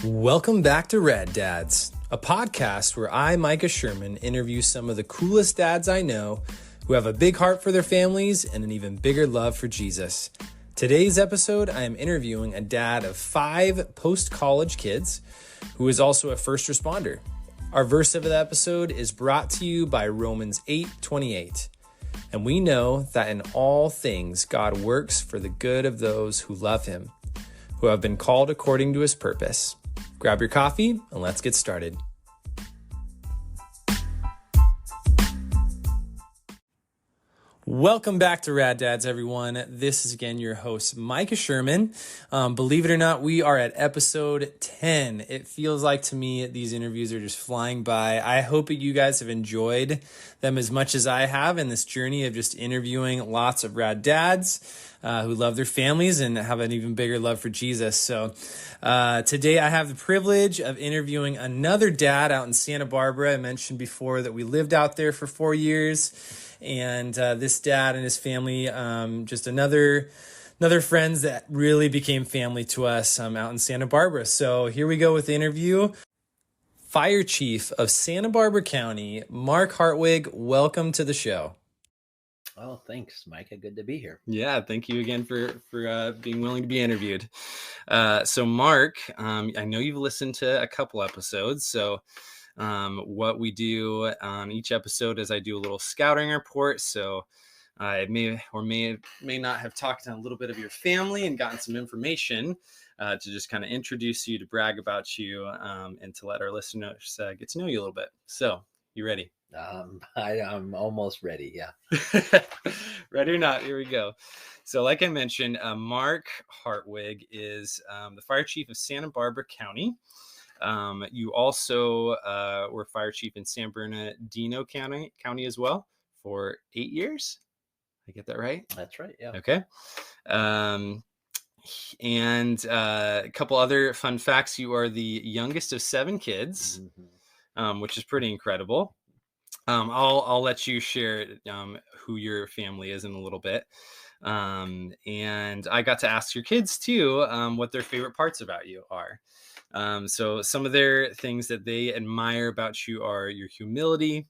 Welcome back to Rad Dads, a podcast where I, Micah Sherman, interview some of the coolest dads I know who have a big heart for their families and an even bigger love for Jesus. Today's episode, I am interviewing a dad of 5 post-college kids who is also a first responder. Our verse of the episode is brought to you by Romans 8:28. And we know that in all things God works for the good of those who love him, who have been called according to his purpose. Grab your coffee and let's get started. Welcome back to Rad Dads, everyone. This is again your host, Micah Sherman. Believe it or not, we are at episode 10. It feels like to me these interviews are just flying by. I hope that you guys have enjoyed them as much as I have in this journey of just interviewing lots of rad dads who love their families and have an even bigger love for Jesus. So today I have the privilege of interviewing another dad out in Santa Barbara. I mentioned before that we lived out there for 4 years. And this dad and his family, just another friends that really became family to us out in Santa Barbara. So here we go with the interview. Fire Chief of Santa Barbara County, Mark Hartwig, welcome to the show. Oh, thanks, Micah. Good to be here. Yeah, thank you again for being willing to be interviewed. So Mark, I know you've listened to a couple episodes, so what we do on each episode is I do a little scouting report. So I may not have talked to a little bit of your family and gotten some information to just kind of introduce you, to brag about you, and to let our listeners get to know you a little bit. So you ready? I'm almost ready. Yeah. Ready or not, here we go. So like I mentioned, Mark Hartwig is the fire chief of Santa Barbara County. You also were fire chief in San Bernardino County as well for 8 years. I get that right? That's right. Yeah. Okay. And a couple other fun facts. You are the youngest of 7 kids, which is pretty incredible. I'll let you share who your family is in a little bit. And I got to ask your kids too what their favorite parts about you are. So some of their things that they admire about you are your humility,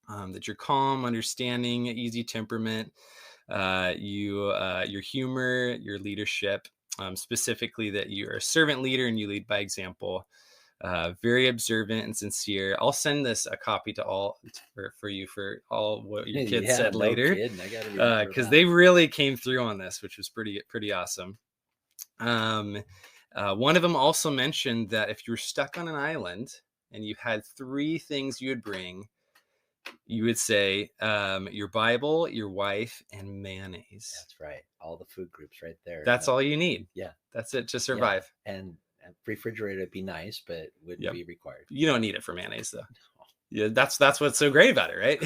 that you're calm, understanding, easy temperament, your humor, your leadership, specifically that you're a servant leader and you lead by example, very observant and sincere. I'll send this a copy to all for you for all what your kids said later, because they really came through on this, which was pretty awesome. One of them also mentioned that if you were stuck on an island and you had 3 things you would bring, you would say your Bible, your wife, and mayonnaise. That's right. All the food groups right there. That's all you need. Yeah. That's it to survive. Yeah. And refrigerator would be nice, but wouldn't be required. You don't need it for mayonnaise though. Yeah, that's what's so great about it, right?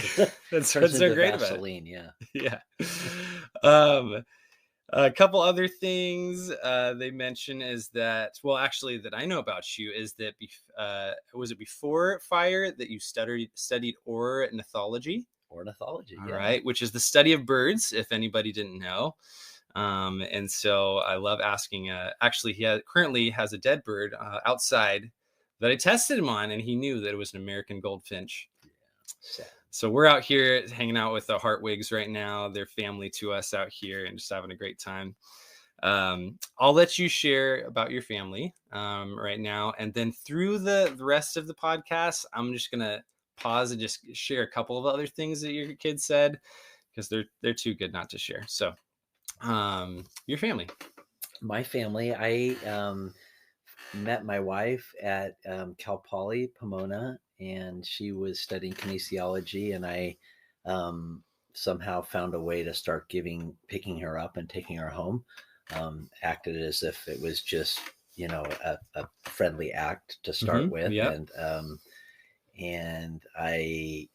That's what's so great about it. Yeah. Yeah. A couple other things they mention is that, well, actually, that I know about you is that was it before fire that you studied ornithology? Ornithology, all right, which is the study of birds, if anybody didn't know. And so I love asking. Actually, he currently has a dead bird outside that I tested him on, and he knew that it was an American goldfinch. Yeah. So we're out here hanging out with the Hartwigs right now. They're family to us out here and just having a great time. I'll let you share about your family right now. And then through the rest of the podcast, I'm just going to pause and just share a couple of other things that your kids said, because they're too good not to share. So your family. My family, I met my wife at Cal Poly Pomona, and she was studying kinesiology, and I somehow found a way to start picking her up and taking her home. Acted as if it was just, a friendly act to start with. Yep. And I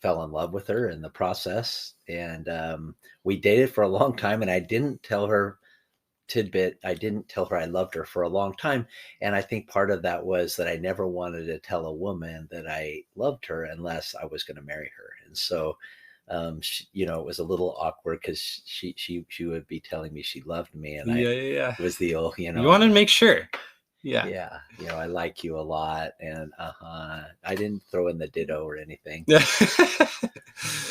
fell in love with her in the process, and we dated for a long time, and I didn't tell her I loved her for a long time. And I think part of that was that I never wanted to tell a woman that I loved her unless I was going to marry her. And so, it was a little awkward because she would be telling me she loved me. And it was the old, you want to make sure. Yeah. Yeah, I like you a lot, and I didn't throw in the ditto or anything.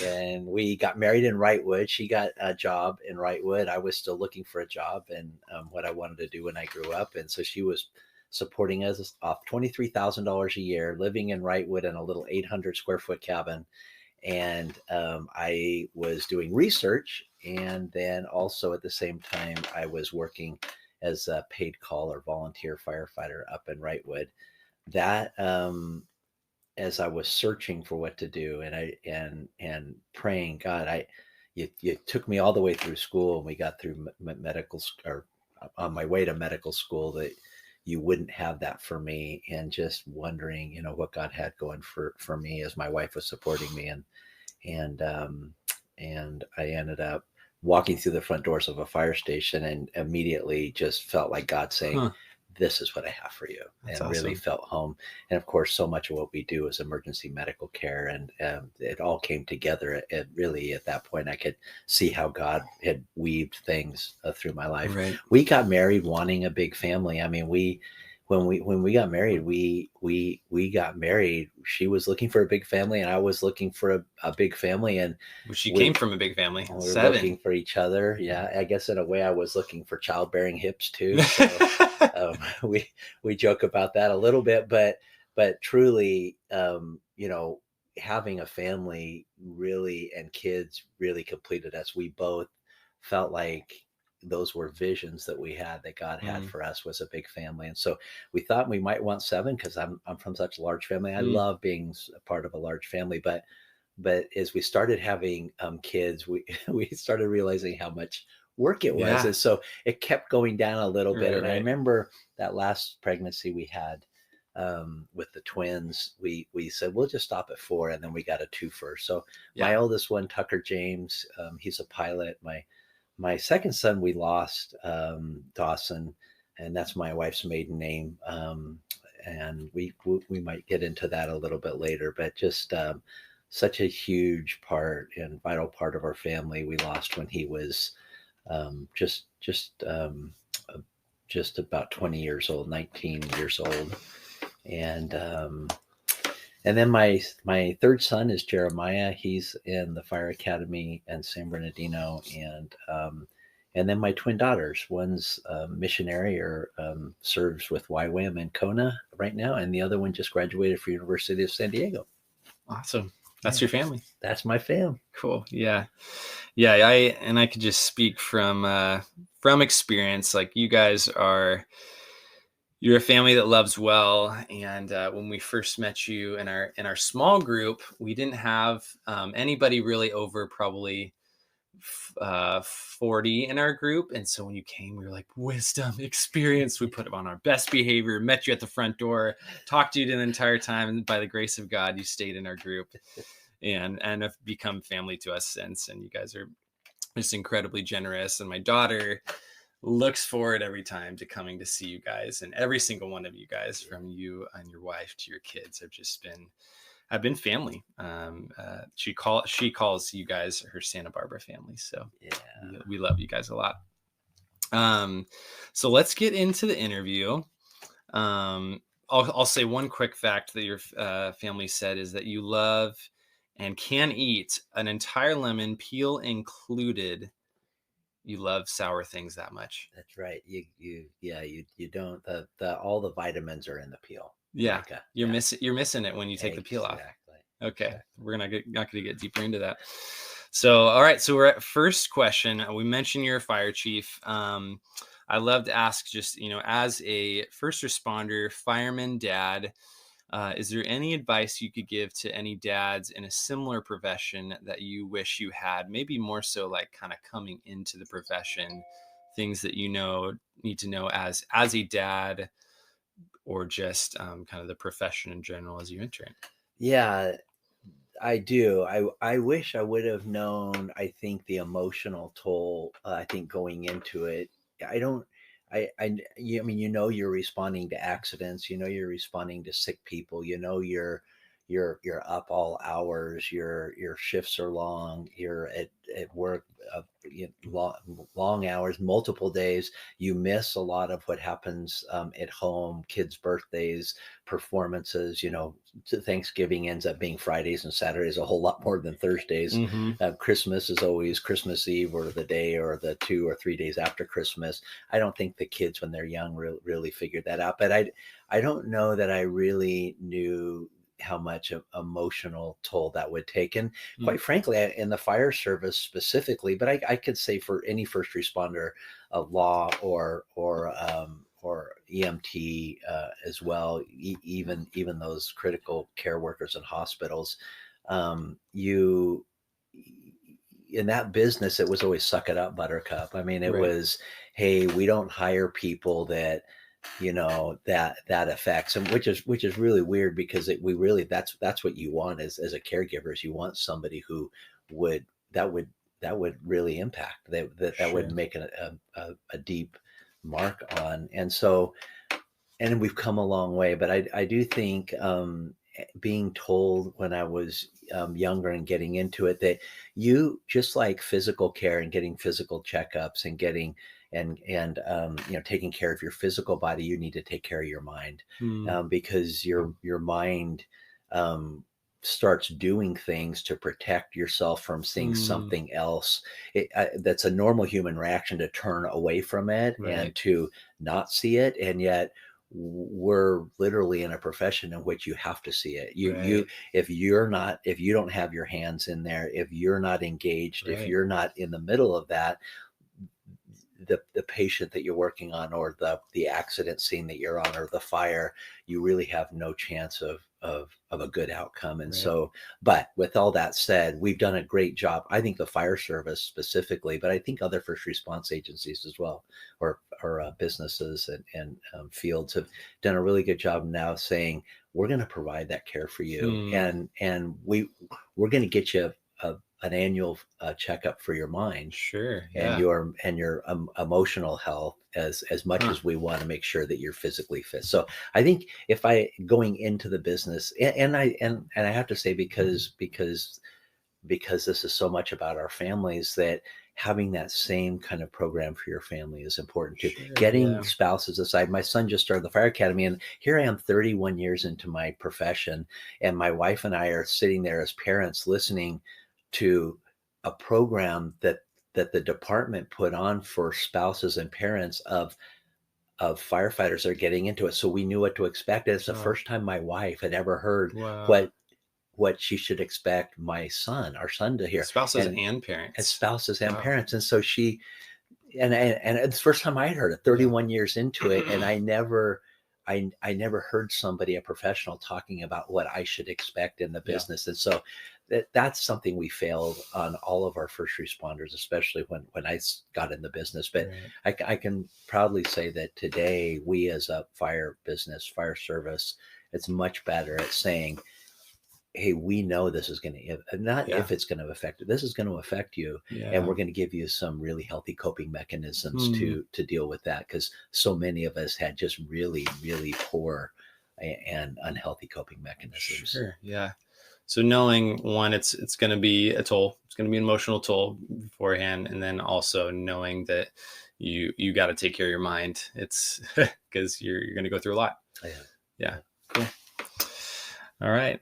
And we got married in Wrightwood. She got a job in Wrightwood. I was still looking for a job and what I wanted to do when I grew up. And so she was supporting us off $23,000 a year, living in Wrightwood in a little 800 square foot cabin. And I was doing research. And then also at the same time, I was working as a paid call or volunteer firefighter up in Wrightwood. That as I was searching for what to do, and praying, God, you took me all the way through school, and we got through medical, or on my way to medical school, that you wouldn't have that for me, and just wondering, what God had going for me as my wife was supporting me, and I ended up walking through the front doors of a fire station and immediately just felt like God saying, Huh. this is what I have for you, That's and really awesome. felt home. And of course, so much of what we do is emergency medical care, and it all came together. Really, at that point, I could see how God had weaved things through my life. Right. We got married wanting a big family. I mean, when we got married, we got married. She was looking for a big family, and I was looking for a big family, and Well, she came we from a big family. we were 7. looking for each other. Yeah, I guess in a way, I was looking for childbearing hips too. So um, we joke about that a little bit, but truly, having a family really and kids really completed us. We both felt like those were visions that we had, that God had Mm, for us, was a big family. And so we thought we might want 7, because I'm from such a large family. I mm. love being a part of a large family, but as we started having kids, we we started realizing how much work it was, Yeah. and so it kept going down a little bit. Right, And I right. remember that last pregnancy we had with the twins, we said we'll just stop at 4, and then we got a twofer. So my Yeah. oldest one, Tucker James, he's a pilot. My second son, we lost, Dawson, and that's my wife's maiden name. And we might get into that a little bit later, but just such a huge part and vital part of our family we lost when he was um, just just um, uh, just about 20 years old, 19 years old. And um, and then my third son is Jeremiah. He's in the fire academy in San Bernardino. And then my twin daughters, one's a missionary, or serves with YWAM in Kona right now, and the other one just graduated from University of San Diego. Awesome. That's Yeah, your family. that's my fam. Cool. Yeah. Yeah, I could just speak from experience. Like, you're a family that loves well. And when we first met you in our small group, we didn't have anybody really over probably 40 in our group. And so when you came, we were like, wisdom, experience. We put on our best behavior, met you at the front door, talked to you the entire time, and by the grace of God, you stayed in our group and have become family to us since. And you guys are just incredibly generous. And my daughter looks forward every time to coming to see you guys, and every single one of you guys, from you and your wife to your kids, have been family. She calls you guys her Santa Barbara family. So Yeah. we love you guys a lot. Um, so let's get into the interview. I'll say one quick fact that your family said is that you love and can eat an entire lemon, peel included. You love sour things that much. That's right. You don't, the all the vitamins are in the peel, Yeah, Micah. you're Yeah, missing it when you take the peel off. exactly. Okay, Exactly. we're not gonna get deeper into that. So, all right, so we're at first question. We mentioned you're a fire chief. I love to ask, just as a first responder, fireman, dad, is there any advice you could give to any dads in a similar profession that you wish you had? Maybe more so, like, kind of coming into the profession, things that need to know as a dad, or just kind of the profession in general as you enter it. Yeah, I do. I wish I would have known, I think, the emotional toll, I think, going into it. I don't I mean, you're responding to accidents, you're responding to sick people, you're up all hours, your shifts are long, you're at work, long hours, multiple days. You miss a lot of what happens at home, kids' birthdays, performances. Thanksgiving ends up being Fridays and Saturdays a whole lot more than Thursdays. Mm-hmm. Christmas is always Christmas Eve or the day or the 2 or 3 days after Christmas. I don't think the kids when they're young really figured that out. But I don't know that I really knew how much emotional toll that would take. And quite frankly, in the fire service specifically, but I could say for any first responder, law or EMT as well, even those critical care workers in hospitals, you in that business, it was always suck it up, buttercup. I mean, it Right. was, hey, we don't hire people that that affects, and which is really weird because we really that's what you want as a caregiver, is you want somebody who would that would that would really impact, that would Sure. make a deep mark on. And we've come a long way, but I do think being told when I was younger and getting into it, that you, just like physical care and getting physical checkups and getting and taking care of your physical body, you need to take care of your mind, Mm. because your mind um, starts doing things to protect yourself from seeing Mm. something else. That's a normal human reaction, to turn away from it and Right. to not see it, and yet we're literally in a profession in which you have to see it. You Right. if you don't have your hands in there, if you're not engaged, if Right. you're not in the middle of that, the patient that you're working on, or the accident scene that you're on, or the fire, you really have no chance of a good outcome. And Right. so, but with all that said, we've done a great job. I think the fire service specifically, but I think other first response agencies as well, or businesses and fields, have done a really good job now saying, we're going to provide that care for you, Mm. and we're going to get you an annual checkup for your mind Sure. and Yeah. your emotional health, as much Huh. as we want to make sure that you're physically fit. So I think, if I going into the business, and I have to say, because this is so much about our families, that having that same kind of program for your family is important too. Sure. Getting Yeah. spouses aside. My son just started the fire academy, and here I am 31 years into my profession, and my wife and I are sitting there as parents listening to a program that the department put on for spouses and parents of firefighters that are getting into it. So we knew what to expect. And it's the Oh, first time my wife had ever heard wow. what she should expect our son to hear, Spouses and and as parents. spouses and Wow. parents. And so and it's the first time I had heard it, Yeah. 31 years into it, and I never heard somebody, a professional, talking about what I should expect in the Yeah. business. And so that's something we failed on all of our first responders, especially when got in the business. But Right. I can proudly say that today, we as a fire service, it's much better at saying, hey, we know this is going to, not Yeah. if it's going to affect it, this is going to affect you. And Yeah. we're going to give you some really healthy coping mechanisms Hmm. to deal with that. Because so many of us had just really, really poor and unhealthy coping mechanisms. Sure. Yeah. So knowing one, it's going to be a toll. It's going to be an emotional toll beforehand, and then also knowing that you got to take care of your mind. It's because you're going to go through a lot. Yeah. Yeah. Cool. All right.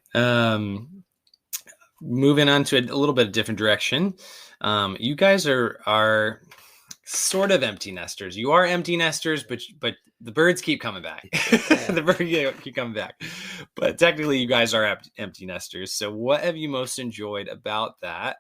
Moving on to a little bit of different direction. You guys are sort of empty nesters. You are empty nesters, but the birds keep coming back. Yeah. The birds keep coming back. But technically, you guys are empty nesters. So, what have you most enjoyed about that?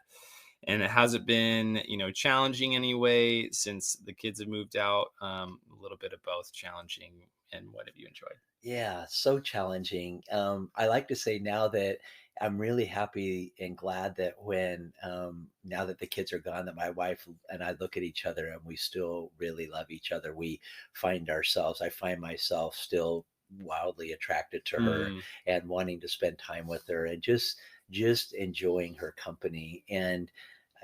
And has it been, challenging anyway since the kids have moved out? A little bit of both, challenging, and what have you enjoyed? Yeah, so challenging. I like to say now that I'm really happy and glad that now that the kids are gone, that my wife and I look at each other and we still really love each other. I find myself still wildly attracted to her, Hmm. and wanting to spend time with her, and just enjoying her company. And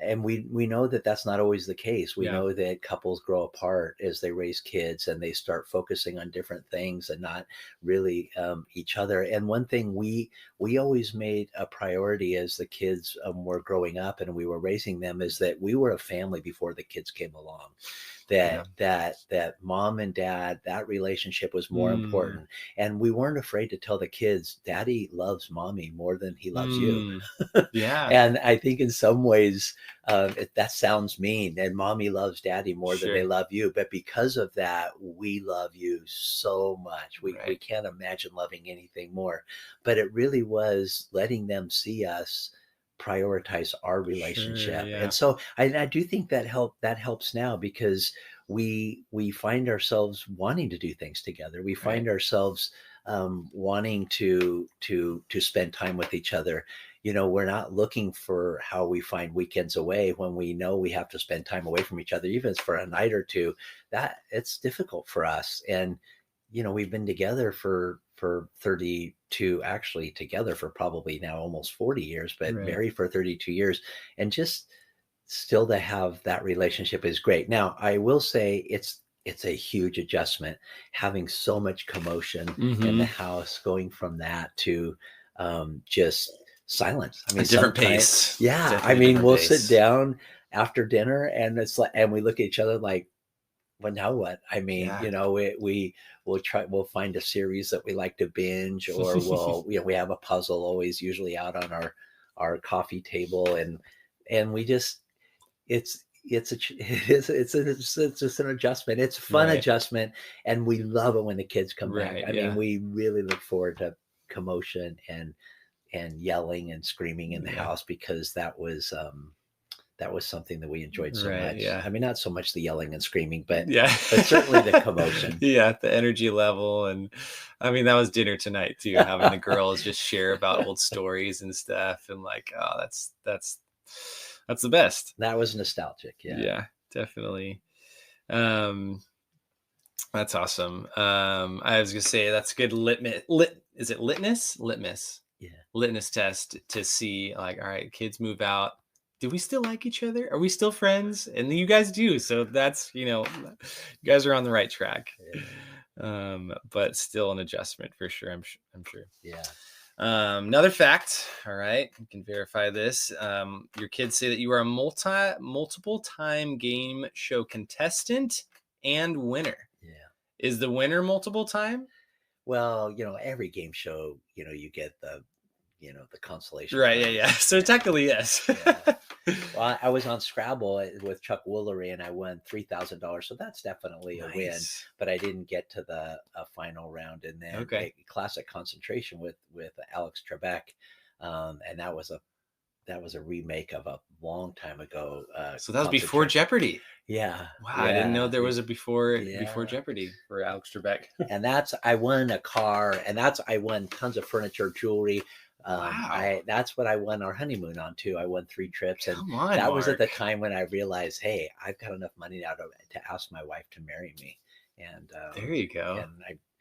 And we know that that's not always the case. We Yeah. know that couples grow apart as they raise kids, and they start focusing on different things and not really each other. And one thing we always made a priority as the kids were growing up and we were raising them is that we were a family before the kids came along. Yeah. That mom and dad, that relationship was more Mm. important, and we weren't afraid to tell the kids, Daddy loves mommy more than he loves you. Mm. Yeah. And I think in some ways, that sounds mean, and mommy loves daddy more than they Sure. love you. But because of that, we love you so much. We Right. can't imagine loving anything more. But it really was letting them see us prioritize our Sure. relationship. Yeah. And so I do think that helps now, because we find ourselves wanting to do things together. We Right. find ourselves wanting to spend time with each other. We're not looking for how we find weekends away when we know we have to spend time away from each other, even if it's for a night or two. That it's difficult for us. And we've been together for 32, actually together for probably now almost 40 years, but Right. married for 32 years. And just still to have that relationship is great. Now, I will say it's a huge adjustment having so much commotion in the Mm-hmm. house, going from that to just silence. I A mean, different sometimes, pace. yeah, I Definitely a mean, different we'll sit pace. down after dinner and it's like, and we look at each other like, well, now what? I mean, Yeah. we'll find a series that we like to binge, or we have a puzzle always usually out on our coffee table, and we just it's just an adjustment. It's a fun Right. adjustment, and we love it when the kids come back. Right. I mean, Yeah. we really look forward to commotion and yelling and screaming in the Yeah. house, because that was something that we enjoyed so Right. much. Yeah. I mean, not so much the yelling and screaming, but Yeah. certainly the commotion. Yeah, the energy level. And I mean, that was dinner tonight too, having the girls just share about old stories and stuff. And like, oh, that's the best. That was nostalgic. Yeah. Yeah, definitely. Um, that's awesome. I was gonna say that's a good is it Yeah. litmus test to see, like, all right, kids move out. Do we still like each other? Are we still friends? And you guys do. So that's, you guys are on the right track. Yeah. But still an adjustment for sure. I'm sure. Yeah. Another fact. All right, you can verify this. Your kids say that you are a multiple time game show contestant and winner. Yeah. Is the winner multiple time? Well, every game show, you get the consolation Right. Yeah. prize. Yeah. So Yeah. technically, yes. Yeah. Well, I was on Scrabble with Chuck Woolery, and I won $3,000. So that's definitely a win. Nice. But I didn't get to the final round. And then Okay. a classic concentration with Alex Trebek, and that was a remake of a long time ago. So that was before Concentration. Jeopardy. Yeah, Wow, I didn't know yeah, there was a before yeah. Jeopardy for Alex Trebek. And I won a car, and I won tons of furniture, jewelry. Wow. That's what I won our honeymoon on too. I won 3 trips, and Come on, that was at the Mark. time when I realized, hey, I've got enough money now to ask my wife to marry me, and There you go.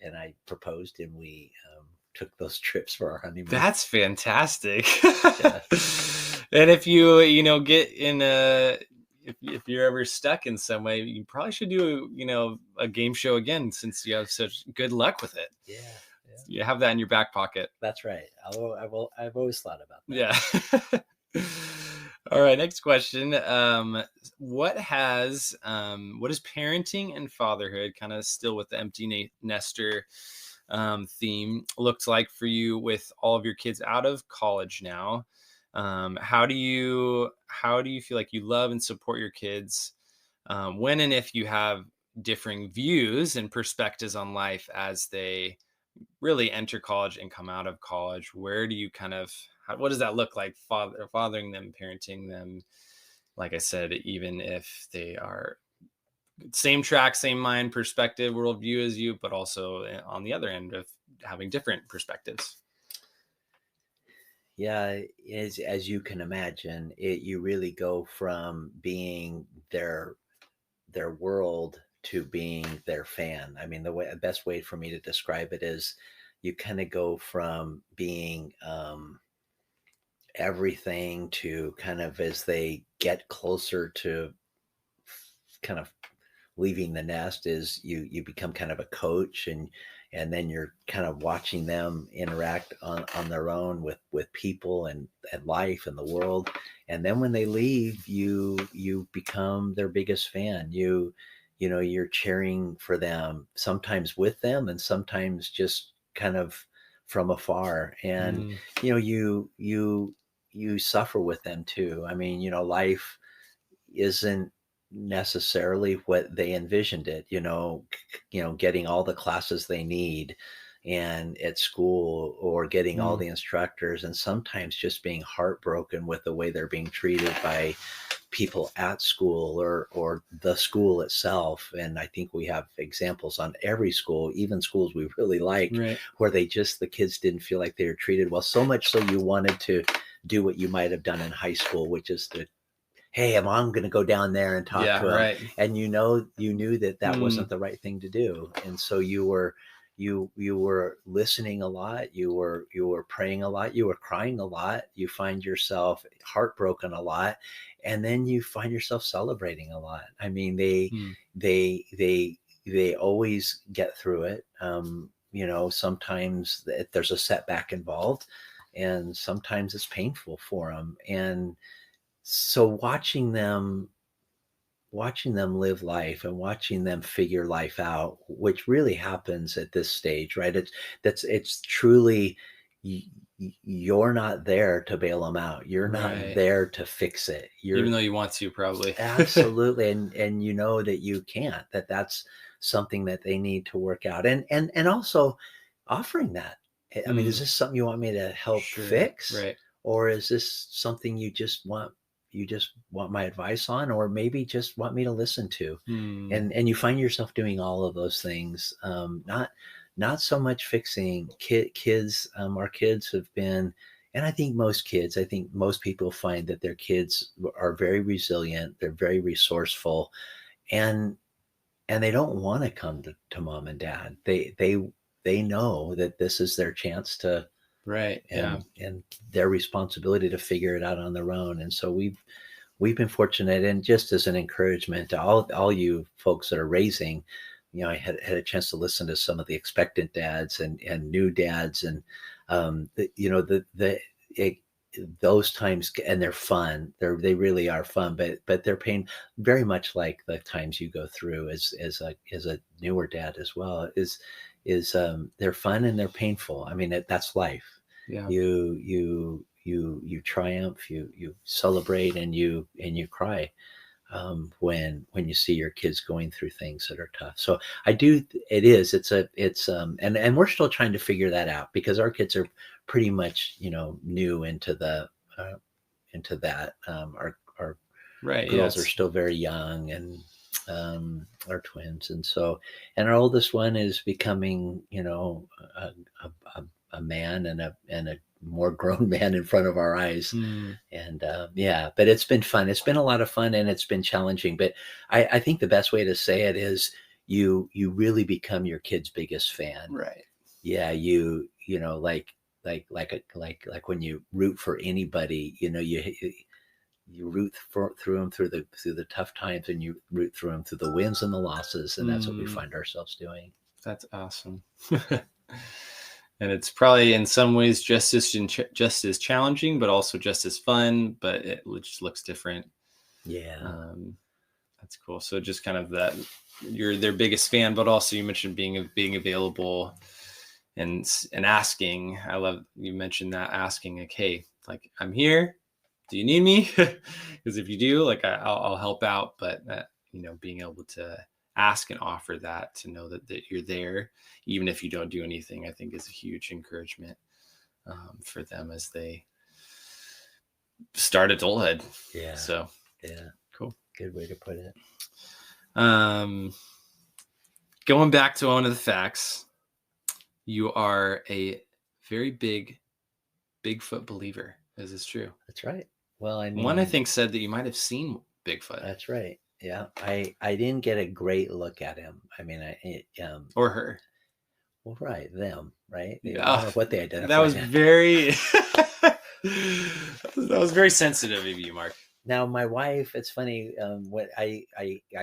I proposed, and we took those trips for our honeymoon. That's fantastic. Yeah. And if get in if you're ever stuck in some way, you probably should do, a game show again, since you have such good luck with it. Yeah, yeah, You have that in your back pocket. that's right. I've always thought about that. Yeah. All right. Next question. What is parenting and fatherhood, kind of still with the empty nester theme, looked like for you with all of your kids out of college now? How do you feel like you love and support your kids when and if you have differing views and perspectives on life as they really enter college and come out of college? Where do you what does that look like, fathering them, parenting them? Like I said, even if they are same track, same mind, perspective, worldview as you, but also on the other end of having different perspectives. Yeah, as you can imagine, you really go from being their world to being their fan. I mean, the best way for me to describe it is you kind of go from being everything to kind of, as they get closer to kind of leaving the nest, is you become kind of a coach, and then you're kind of watching them interact on their own with people and life and the world. And then when they leave, you become their biggest fan. You're cheering for them, sometimes with them and sometimes just kind of from afar. And Mm, you suffer with them too. I mean, life isn't necessarily what they envisioned it, getting all the classes they need and at school, or getting all mm, the instructors, and sometimes just being heartbroken with the way they're being treated by people at school, or the school itself. And I think we have examples on every school, even schools we really like, right. where the kids didn't feel like they were treated well, so much so you wanted to do what you might have done in high school, which is to, hey, I'm going to go down there and talk Yeah, to him. right. And you knew that wasn't Mm, the right thing to do. And so you were listening a lot, you were praying a lot, you were crying a lot, you find yourself heartbroken a lot, and then you find yourself celebrating a lot. I mean, mm, they always get through it. Sometimes there's a setback involved, and sometimes it's painful for them. And so watching them live life and watching them figure life out, which really happens at this stage, right? It's truly, you're not there to bail them out. You're not right. there to fix it. Even You're though you want to, probably. absolutely, and you know that you can't. That's something that they need to work out, and also offering that. I mean, is Mm, this something you want me to help sure. fix, Right. or is this something you just want my advice on, or maybe just want me to listen to? Mm, And you find yourself doing all of those things. Not so much fixing kids. Our kids have been, and I think most people find that their kids are very resilient. They're very resourceful, and they don't want to come to mom and dad. They know that this is their chance to, right. Yeah. and their responsibility to figure it out on their own. And so we've been fortunate. And just as an encouragement to all you folks that are raising, I had a chance to listen to some of the expectant dads and new dads, and it, those times, and they're fun. They really are fun, but they're pain, very much like the times you go through as a newer dad as well. Is they're fun and they're painful. I mean, that's life. Yeah. You triumph, you celebrate, and you cry, when you see your kids going through things that are tough. So I do. And we're still trying to figure that out, because our kids are pretty much new uh, into that. Our Right. girls are Yes. still very young, and our twins, and our oldest one is becoming a, a man, and a more grown man in front of our eyes. Mm, And yeah, but it's been fun. It's been a lot of fun, and it's been challenging. But I think the best way to say it is, you really become your kid's biggest fan. right. Yeah, like when you root for anybody, you root through them through the tough times, and you root through them through the wins and the losses, and that's what we Mm, find ourselves doing. that's awesome. And it's probably in some ways just as challenging, but also just as fun. But it just looks different. Yeah, Um, that's cool. So just kind of that you're their biggest fan, but also you mentioned being available and asking. I love you mentioned that, asking, like, hey, like, I'm here. Do you need me? Because if you do, like, I'll help out. But being able to ask and offer that, to know that you're there, even if you don't do anything, I think is a huge encouragement, for them as they start adulthood. yeah, So yeah. cool. Good way to put it. Um, Going back to one of the facts, you are a very big Bigfoot believer. Is this true? That's right. Well, I One, I mean, think, said that you might have seen Bigfoot that's right. Yeah, I didn't get a great look at him. I mean, or her. well, right, them, right? I don't Yeah, know what they that identified was as. very. That was very sensitive of you, Mark. Now, my wife, it's funny, when I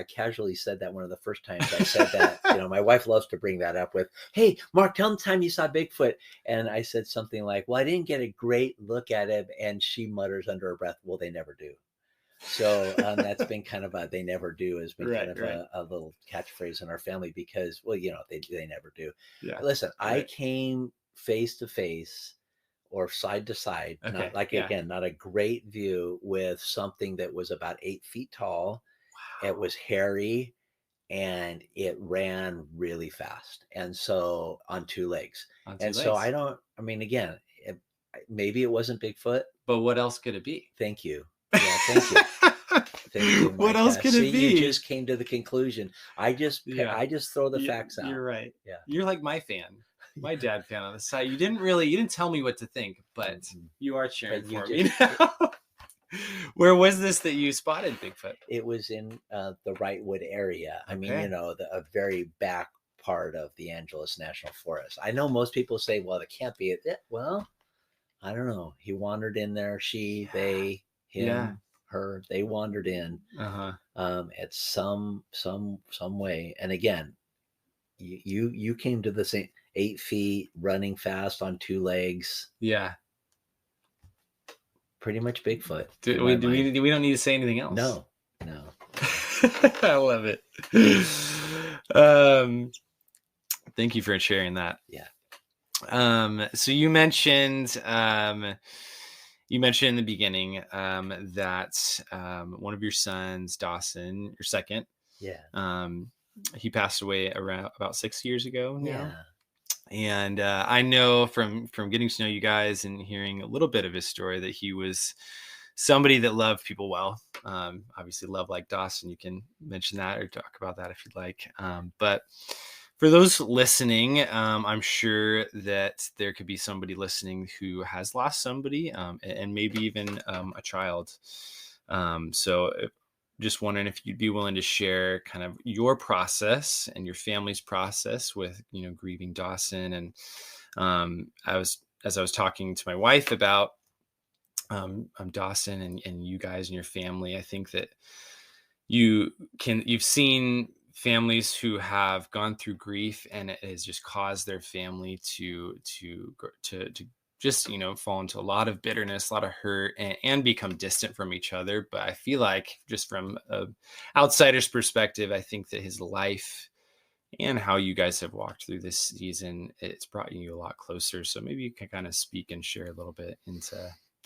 casually said that one of the first times I said that, my wife loves to bring that up with, hey, Mark, tell them the time you saw Bigfoot. And I said something like, well, I didn't get a great look at him. And she mutters under her breath, well, they never do. So that's been kind of they never do has been kind Right, of right. a little catchphrase in our family because, well, they never do. Yeah. Listen, I Right. came face to face or side to side, not Okay. like, Yeah. again, not a great view with something that was about 8 feet tall. It was hairy and it ran really fast. And so on 2 legs. On two And so legs. I mean, again, maybe it wasn't Bigfoot. But what else could it be? Thank you. Yeah. Thank you. Thank you, What else Micah. could See, it you be? just came to the conclusion. I Yeah. just throw the You, facts you're out. right. Yeah. You're like my fan, my dad fan on the side. You didn't tell me what to think, but Mhm. you are cheering But you for just, me now. Where was this that you spotted Bigfoot? it was in the Wrightwood area. I mean, Okay. a very back part of the Angeles National Forest. I know most people say, well, it can't be. Well, I don't know. He wandered in there. She, they, Yeah. him, her, they wandered in Uh-huh. at some way. And again, you came to the same 8 feet running fast on 2 legs. Yeah. Pretty much Bigfoot in Do my we do mind. we don't need to say anything else. No, no. I love it. Um, thank you for sharing that. Yeah. So you mentioned in the beginning that one of your sons, Dawson, your second, Yeah. he passed away around about 6 years ago now. Yeah. And I know from getting to know you guys and hearing a little bit of his story that he was somebody that loved people well. Obviously, love like Dawson. You can mention that or talk about that if you'd like. But for those listening, I'm sure that there could be somebody listening who has lost somebody, and maybe even a child. So just wondering if you'd be willing to share kind of your process and your family's process with, grieving Dawson. And as I was talking to my wife about Dawson and you guys and your family, I think that you've seen families who have gone through grief and it has just caused their family to just fall into a lot of bitterness, a lot of hurt, and become distant from each other. But I feel like, just from a outsider's perspective, I think that his life and how you guys have walked through this season, it's brought you a lot closer. So maybe you can kind of speak and share a little bit into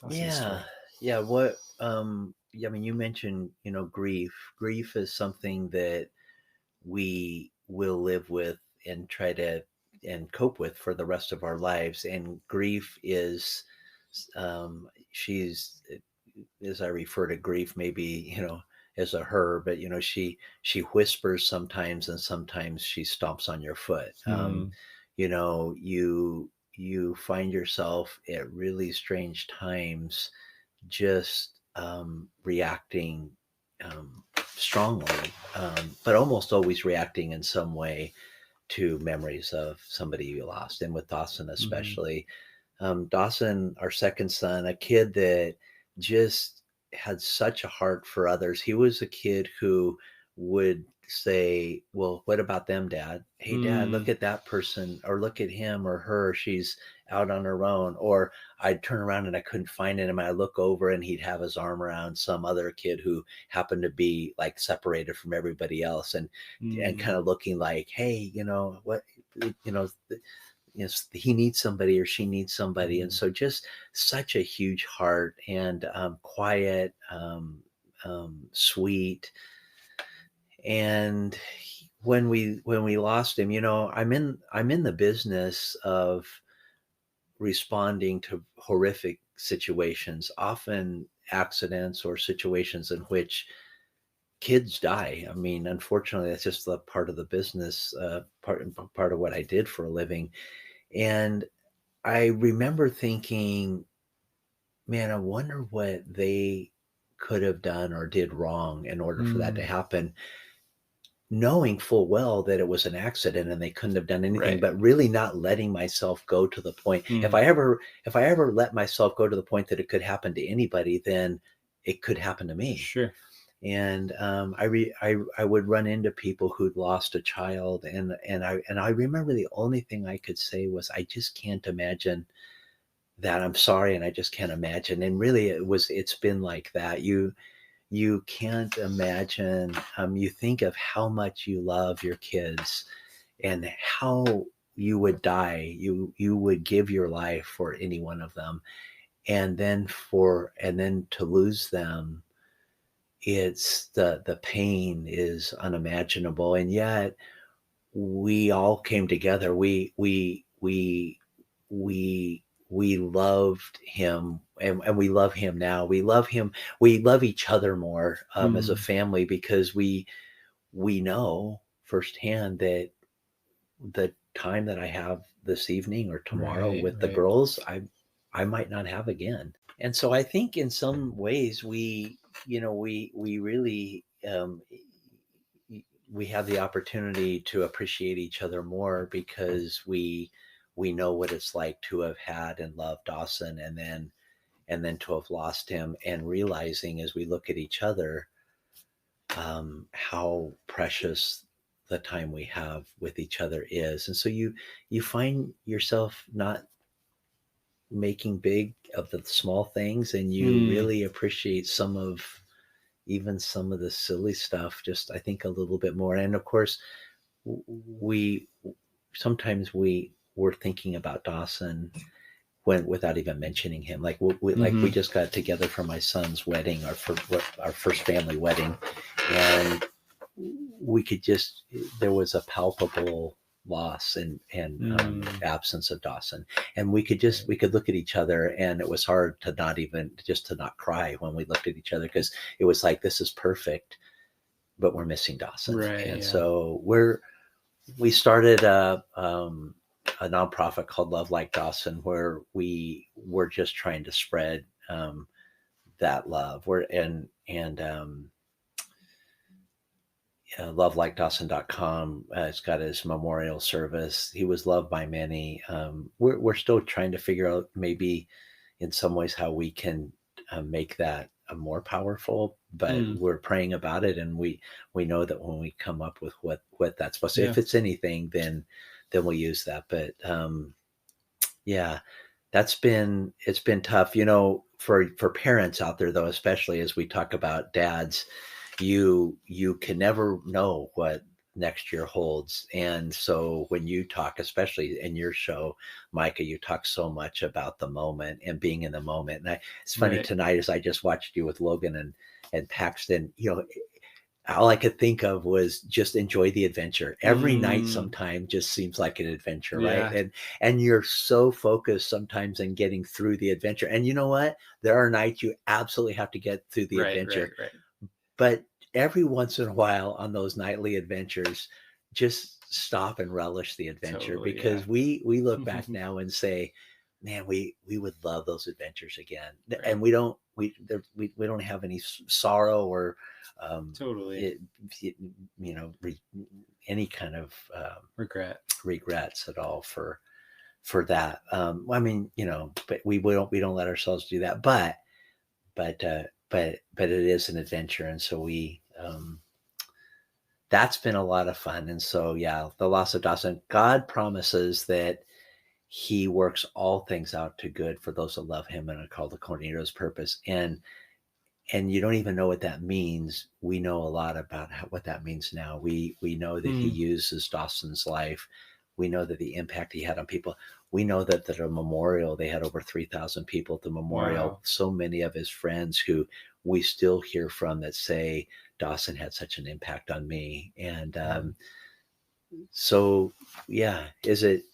Dawson's Yeah. story. Yeah. What, I mean, you mentioned, grief. Grief is something that we will live with and try to and cope with for the rest of our lives. And grief is, she's, as I refer to grief, maybe, as a her, but, she whispers sometimes and sometimes she stomps on your foot. Hmm. You find yourself at really strange times just reacting strongly, but almost always reacting in some way to memories of somebody you lost. And with Dawson, Hmm. especially, Dawson, our second son, a kid that just had such a heart for others. He was a kid who would say, well, what about them, Dad? Hey, Dad, look Mm. at that person, or look at him or her. She's out on her own. Or I'd turn around and I couldn't find him. And I look over and he'd have his arm around some other kid who happened to be like separated from everybody else, and kind Mm. of looking like, hey, what, you know, he needs somebody or she needs somebody. And Mhm. so just such a huge heart, and quiet, sweet. And when we lost him, I'm in the business of responding to horrific situations, often accidents or situations in which kids die. I mean, unfortunately, that's just the part of the business, part of what I did for a living. And I remember thinking, man, I wonder what they could have done or did wrong in order for that to Mm. happen. knowing full well that it was an accident and they couldn't have done anything, Right. but really not letting myself go to the point. If Mm. I ever let myself go to the point that it could happen to anybody, then it could happen to me. Sure. And I would run into people who'd lost a child, and I remember the only thing I could say was, I just can't imagine that. I'm sorry, and I just can't imagine. And really, it's been like that. You can't imagine. You think of how much you love your kids and how you would die. You would give your life for any one of them, and then to lose them, it's the pain is unimaginable. And yet we all came together. We loved him, and we love him now. We love him. We love each other more, as a Mm. family, because we know firsthand that the time that I have this evening or tomorrow Right. with the Right. girls, I might not have again. And so I think in some ways we really, we have the opportunity to appreciate each other more, because we know what it's like to have had and loved Dawson, and then to have lost him, and realizing as we look at each other, how precious the time we have with each other is. And so you find yourself not making big of the small things, and you Mm. really appreciate even some of the silly stuff, just I think a little bit more. And of course, we sometimes we were thinking about Dawson when without even mentioning him. Like we Mm-hmm. just got together for my son's wedding, our first family wedding, and we could just there was a palpable loss and Mm. absence of Dawson, and we Right. could look at each other, and it was hard to not cry when we looked at each other, because it was like, this is perfect, but we're missing Dawson. Right. And Yeah. so we started a nonprofit called Love Like Dawson, where we were just trying to spread, that love. We're and lovelikeDawson.com. It's got his memorial service. He was loved by many. We're still trying to figure out, maybe in some ways, how we can, make that, more powerful, but Mm. we're praying about it. And we know that when we come up with what that's supposed to, Yeah. if it's anything, then we'll use that. But yeah, it's been tough, for parents out there, though, especially as we talk about dads. You can never know what next year holds. And so when you talk, especially in your show, Micah, you talk so much about the moment and being in the moment. And it's funny, Right. tonight, as I just watched you with Logan and Paxton, all I could think of was just enjoy the adventure. Every night Mm. sometime just seems like an adventure, right? Yeah. And you're so focused sometimes in getting through the adventure. And you know what? There are nights you absolutely have to get through the Right. Right. adventure. Right. But every once in a while, on those nightly adventures, just stop and relish the adventure, Totally. Yeah. because we look back now and say, man, we would love those adventures again. And Right. we don't have any sorrow or, Totally. it, it, you know re, any kind of, Regret. regrets at all for that. I mean, but we don't let ourselves do that. But it is an adventure, and so that's been a lot of fun. And so, yeah, the loss of Dawson. God promises that He works all things out to good for those that love Him and are called according to His purpose. And you don't even know what that means. We know a lot about what that means now. We know that He Mm. uses Dawson's life. We know that the impact he had on people. We know that at a memorial, they had over 3,000 people at the memorial. Wow. So many of his friends who we still hear from that say, Dawson had such an impact on me. And Mm. so, yeah, is it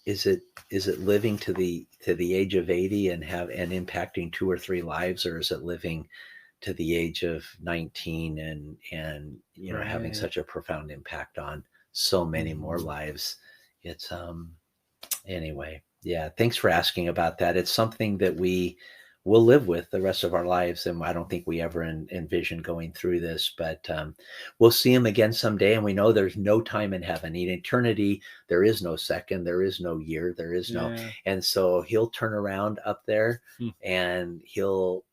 living to the age of 80 and impacting two or three lives, or is it living to the age of 19 and having Right. such a profound impact on so many more Mm. lives? It's anyway, yeah, thanks for asking about that. It's something that we'll live with the rest of our lives. And I don't think we ever envision going through this, but we'll see him again someday. And we know there's no time in heaven. In eternity, there is no second, there is no year, there is no. Yeah. And so he'll turn around up there Hmm. and he'll,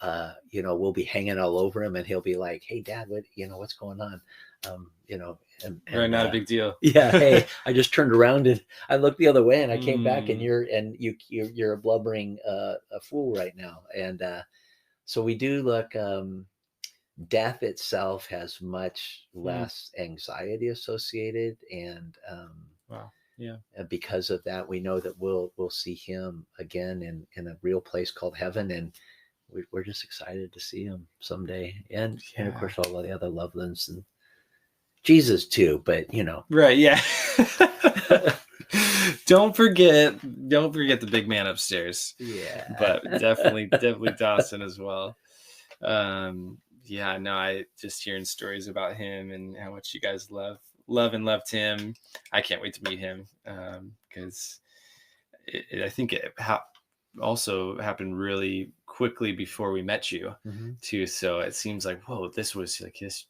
we'll be hanging all over him, and he'll be like, "Hey, Dad, what's going on?" Right, not a big deal. Yeah, hey, I just turned around and I looked the other way, and I came back, and Mm. you're a blubbering a fool right now. And so we do look. Death itself has much Mm. less anxiety associated, and Wow. Yeah. because of that, we know that we'll see him again in a real place called heaven, and we're just excited to see him someday, and of Yeah. course all of the other loved ones and Jesus too, but Right. Yeah. Don't forget the big man upstairs. yeah. But definitely Dawson as well. Yeah, no, I just hearing stories about him and how much you guys loved him. I can't wait to meet him, because I think it also happened really quickly before we met you Mm-hmm. too. So it seems like, whoa, this was like his,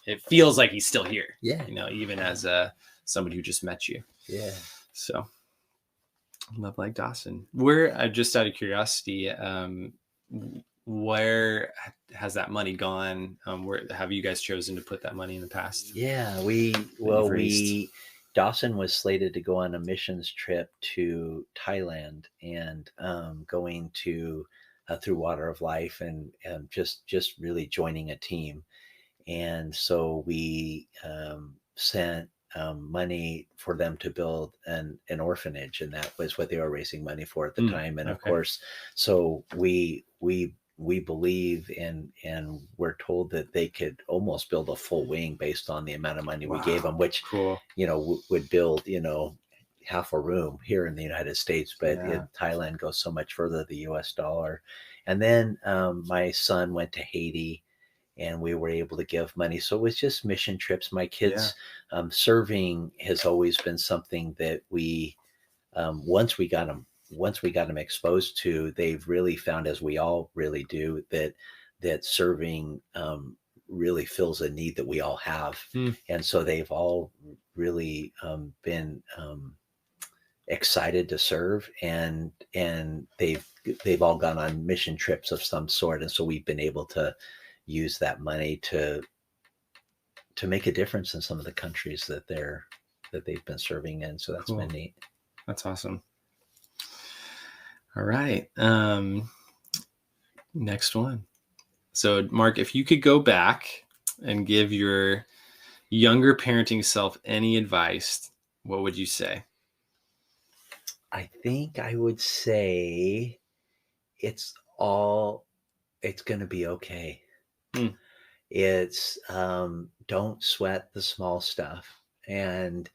it feels like he's still here. Yeah. Even as somebody who just met you. Yeah. So love like Dawson. Where, just out of curiosity, where has that money gone? Where have you guys chosen to put that money in the past? Yeah, you've raised? Dawson was slated to go on a missions trip to Thailand, and going to through Water of Life, and just really joining a team. And so we sent money for them to build an orphanage, and that was what they were raising money for at the time. And of Okay. course, so we believe and we're told that they could almost build a full wing based on the amount of money we gave them, which Cool. would build half a room here in the United States, but Yeah. in Thailand goes so much further, the US dollar. And then my son went to Haiti, and we were able to give money. So it was just mission trips. My kids, serving has always been something that we, once we got them exposed to, they've really found, as we all really do, that serving really fills a need that we all have. And so they've all really been excited to serve, and they've all gone on mission trips of some sort. And so we've been able to use that money to make a difference in some of the countries that they've been serving in. So that's been neat. That's awesome. All right. Next one. So Mark, if you could go back and give your younger parenting self any advice, what would you say? I think I would say it's going to be okay. It's don't sweat the small stuff, and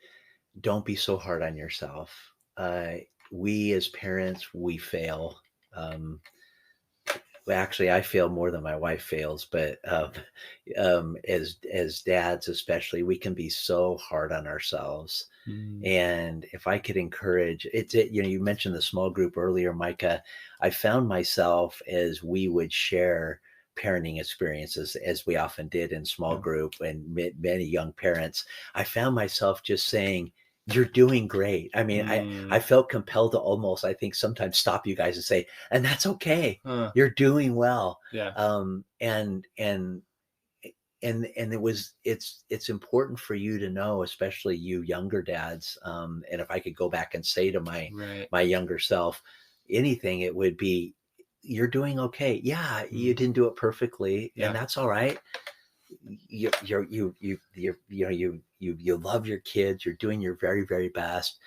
don't be so hard on yourself. We as parents, we fail. Actually, I fail more than my wife fails, but as dads, especially, we can be so hard on ourselves. And if I could encourage it, you mentioned the small group earlier, Micah. I found myself, as we would share parenting experiences, as we often did in small group, and many young parents, I found myself just saying, "You're doing great." I mean, I felt compelled to almost, I think, sometimes stop you guys and say, "And that's okay. You're doing well." Yeah. It's important for you to know, especially you younger dads. And if I could go back and say to my younger self anything, it would be, you're doing okay. Yeah, you didn't do it perfectly, and that's all right. You love your kids. You're doing your very, very best.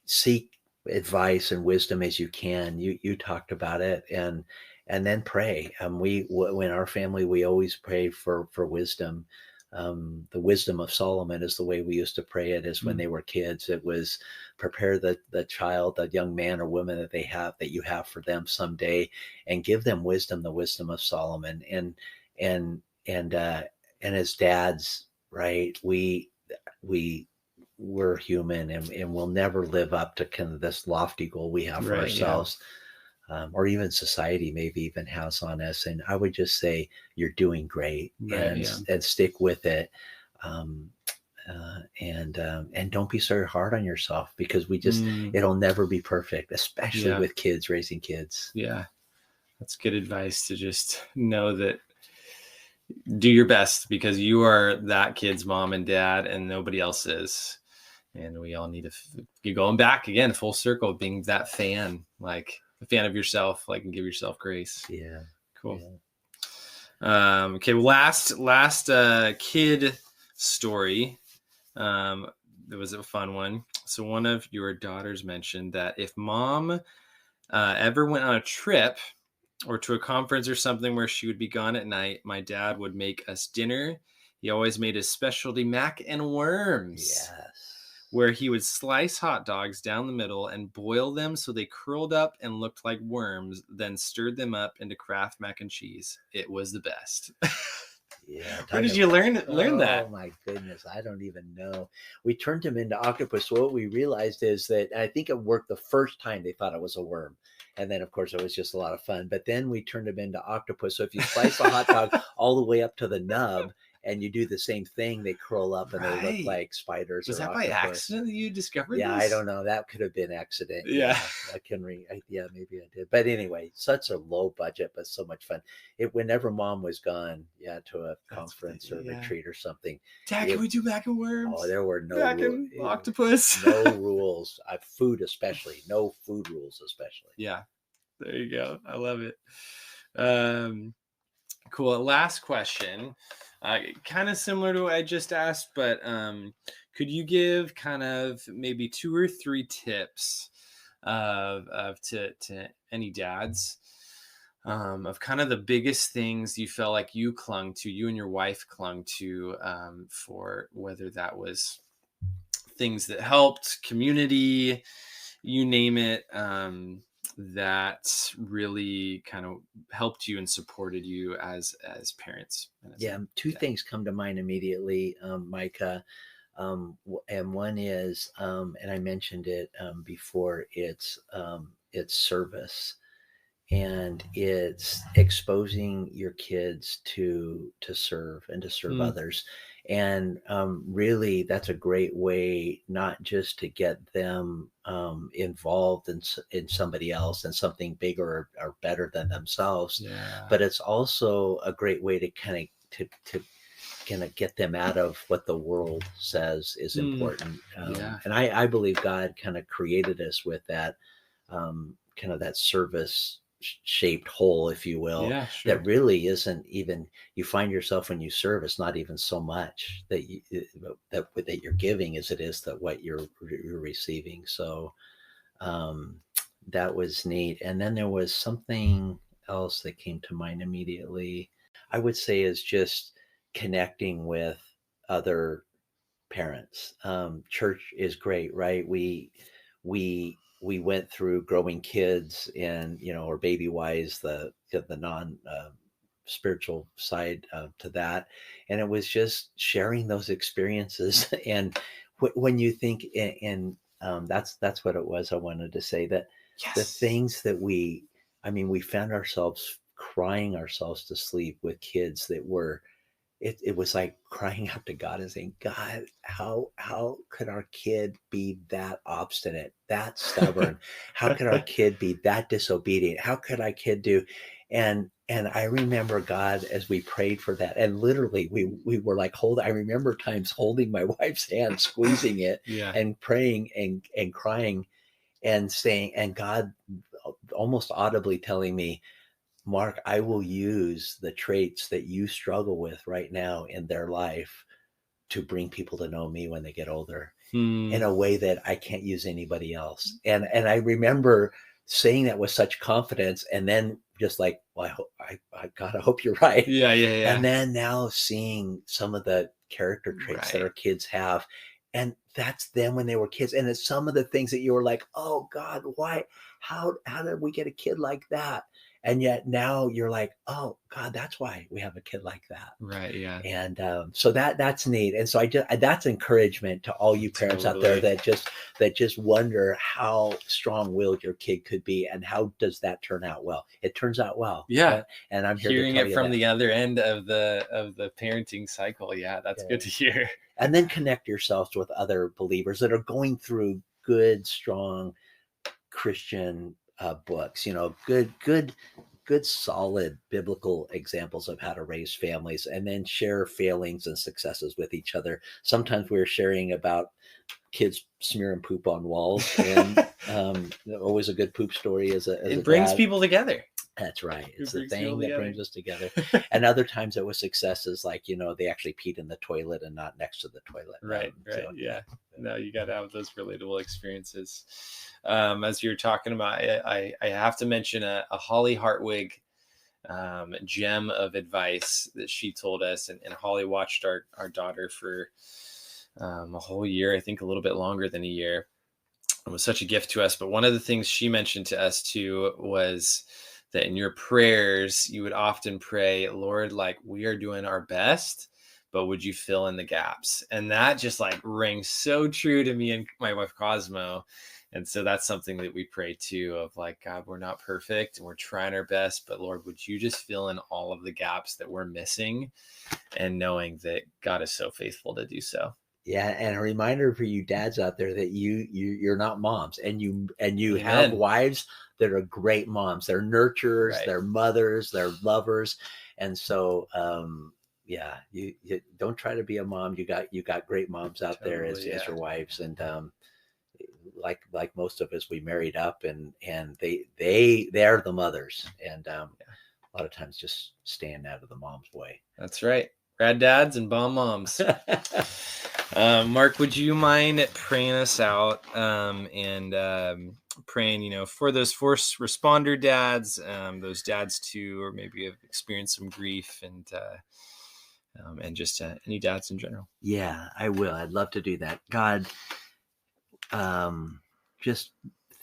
Seek advice and wisdom as you can. You talked about it, and then pray. In our family, we always pray for wisdom. The wisdom of Solomon is the way we used to pray it, is when they were kids. It was, prepare the child, the young man or woman that you have for them someday, and give them wisdom, the wisdom of Solomon. And as dads, right, we we're human, and we'll never live up to kind of this lofty goal we have for Right. Yeah. ourselves, or even society maybe even has on us. And I would just say you're doing great, Right. Yeah. and stick with it. Um, and don't be so hard on yourself, because Mm, it'll never be perfect, especially yeah. with kids, raising kids. Yeah. That's good advice, to just know that do your best, because you are that kid's mom and dad and nobody else is. And we all need to, you're going back again, full circle, being that fan, like a fan of yourself, like, and give yourself grace. Yeah. Cool. Yeah. Okay. Last kid story. There was a fun one. So one of your daughters mentioned that if mom ever went on a trip or to a conference or something where she would be gone at night, my dad would make us dinner. He always made his specialty mac and worms, Yes. where he would slice hot dogs down the middle and boil them so they curled up and looked like worms, then stirred them up into Kraft mac and cheese. It was the best. Yeah. Where did you learn that? Oh my goodness, I don't even know. We turned him into octopus. So what we realized is that, I think it worked the first time they thought it was a worm. And then of course it was just a lot of fun. But then we turned him into octopus. So if you slice a hot dog all the way up to the nub and you do the same thing, they curl up and they look Right. like spiders Was or that by octopus. accident that you discovered Yeah, this? I don't know. That could have been accident. Yeah. I can yeah, maybe I did. But anyway, such a low budget, but so much fun. Whenever mom was gone, yeah, to a conference or Yeah. retreat or something. Dad, can we do mac and worms? Oh, there were no Mac and octopus. no rules. Food especially, no food rules especially. Yeah, there you go. I love it. Cool. Last question. Kind of similar to what I just asked, but could you give kind of maybe 2 or 3 tips to any dads, of kind of the biggest things you felt like you and your wife clung to, for whether that was things that helped, community, you name it, that really kind of helped you and supported you as parents? Yeah, two things come to mind immediately, Micah. And one is, and I mentioned it before, it's service, and it's exposing your kids to serve and to serve others. And really, that's a great way not just to get them involved in somebody else and something bigger or better than themselves, but it's also a great way to kind of get them out of what the world says is important. And I believe God kind of created us with that, kind of that service shaped hole, if you will, that really isn't even, you find yourself when you serve, it's not even so much that that you're giving as it is that what you're receiving. So that was neat. And then there was something else that came to mind immediately. I would say is just connecting with other parents. Church is great, right? We went through growing kids, and or baby wise, the non spiritual side to that, and it was just sharing those experiences. And when you think, and that's what it was. I wanted to say that the things that we found ourselves crying ourselves to sleep with kids that were, it was like crying out to God and saying, God, how could our kid be that obstinate, that stubborn? How could our kid be that disobedient? How could our kid do? And I remember God, as we prayed for that, and literally we were like I remember times holding my wife's hand, squeezing it, and praying and crying and saying, and God almost audibly telling me, Mark, I will use the traits that you struggle with right now in their life to bring people to know me when they get older in a way that I can't use anybody else. And I remember saying that with such confidence, and then just like, well, God, I hope you're right. Yeah. And then now seeing some of the character traits that our kids have, and that's them when they were kids. And it's some of the things that you were like, oh God, why, how did we get a kid like that? And yet now you're like, oh God, that's why we have a kid like that. Right. Yeah. And so that's neat. And so that's encouragement to all you parents out there that just wonder how strong-willed your kid could be, and how does that turn out well? It turns out well. Yeah. And I'm here hearing to tell it you from that. the other end of the parenting cycle. Yeah, that's good to hear. And then connect yourselves with other believers that are going through good, strong Christian books. Good, solid biblical examples of how to raise families, and then share failings and successes with each other. Sometimes we're sharing about kids smearing poop on walls, and always a good poop story it brings people together. That's right. It's the thing that brings us together. And other times it was successes, like, they actually peed in the toilet and not next to the toilet. Right. Yeah. No, you got to have those relatable experiences. As you're talking about, I have to mention a Holly Hartwig gem of advice that she told us. And Holly watched our daughter for a whole year, I think a little bit longer than a year. It was such a gift to us. But one of the things she mentioned to us too was that in your prayers, you would often pray, Lord, like, we are doing our best, but would you fill in the gaps? And that just like rings so true to me and my wife Cosmo. And so that's something that we pray too, of like, God, we're not perfect and we're trying our best, but Lord, would you just fill in all of the gaps that we're missing, and knowing that God is so faithful to do so. Yeah, and a reminder for you dads out there that you're not moms, and you Amen. have wives that are great moms. They're nurturers, Right. They're mothers, they're lovers, and so you don't try to be a mom. You got great moms out there as your wives, and like most of us, we married up, and they're the mothers, and a lot of times just stand out of the mom's way. That's right. Rad dads and bomb moms. Mark, would you mind praying us out and praying, for those first responder dads, those dads too, or maybe have experienced some grief, and just any dads in general? Yeah, I will. I'd love to do that. God, just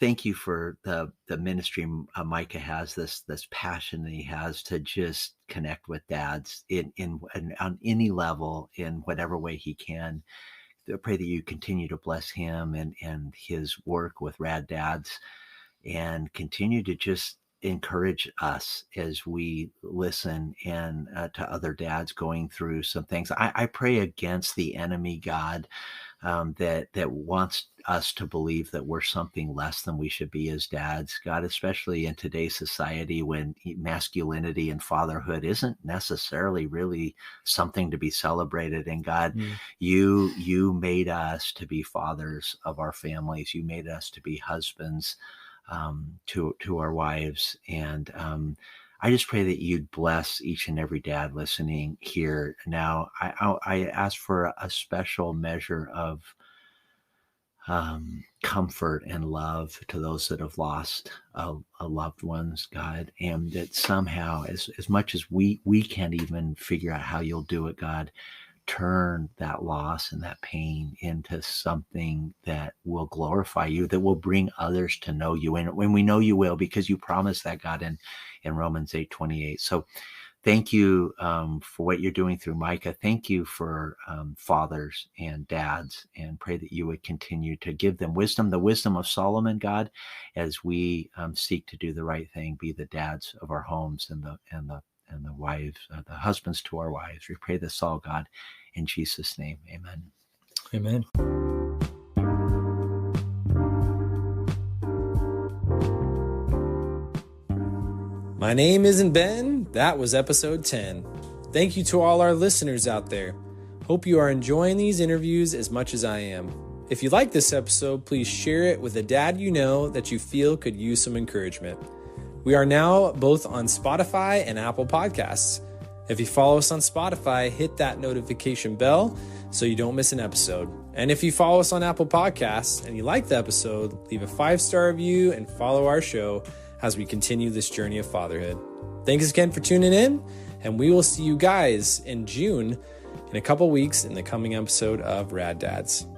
thank you for the ministry Micah has, this passion that he has to just connect with dads in on any level, in whatever way he can. I pray that you continue to bless him and his work with Rad Dads, and continue to just encourage us as we listen and to other dads going through some things. I pray against the enemy, God, that wants us to believe that we're something less than we should be as dads, God, especially in today's society when masculinity and fatherhood isn't necessarily really something to be celebrated. And God, you made us to be fathers of our families. You made us to be husbands to our wives. And I just pray that you'd bless each and every dad listening here. Now, I ask for a special measure of comfort and love to those that have lost a loved ones, God, and that somehow, as much as we can't even figure out how you'll do it, God, turn that loss and that pain into something that will glorify you, that will bring others to know you. And when we know you will, because you promised that, God, in Romans 8:28. So thank you for what you're doing through Micah. Thank you for fathers and dads, and pray that you would continue to give them wisdom, the wisdom of Solomon, God, as we seek to do the right thing, be the dads of our homes and the wives, the husbands to our wives. We pray this all, God, in Jesus' name. Amen. Amen. My name isn't Ben. That was episode 10. Thank you to all our listeners out there. Hope you are enjoying these interviews as much as I am. If you like this episode, please share it with a dad you know that you feel could use some encouragement. We are now both on Spotify and Apple Podcasts. If you follow us on Spotify, hit that notification bell so you don't miss an episode. And if you follow us on Apple Podcasts and you like the episode, leave a 5-star review and follow our show as we continue this journey of fatherhood. Thanks again for tuning in, and we will see you guys in June in a couple weeks in the coming episode of Rad Dads.